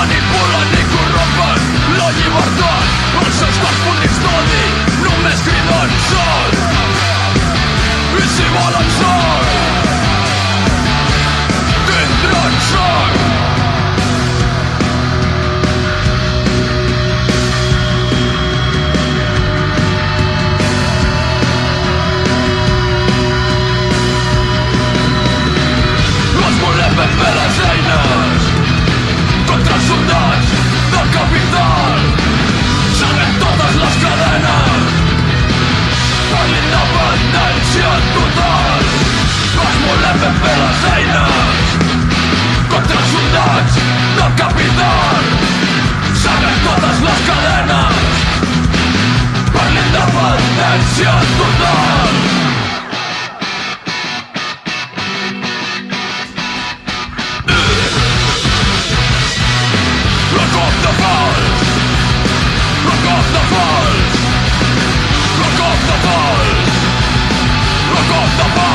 manipulen i corrompen la llibertat. Els seus cops polítics d'odi només criden sol. I si volen sol, tindran sort. Ben bé les eines contra els soldats del capital. Salvem totes les cadenes per l'independència total. Esmolem ben bé les eines contra els soldats del capital. Salvem totes les cadenes per l'independència total. Rock off the balls! Rock off the balls! Rock off the balls! Rock off the balls!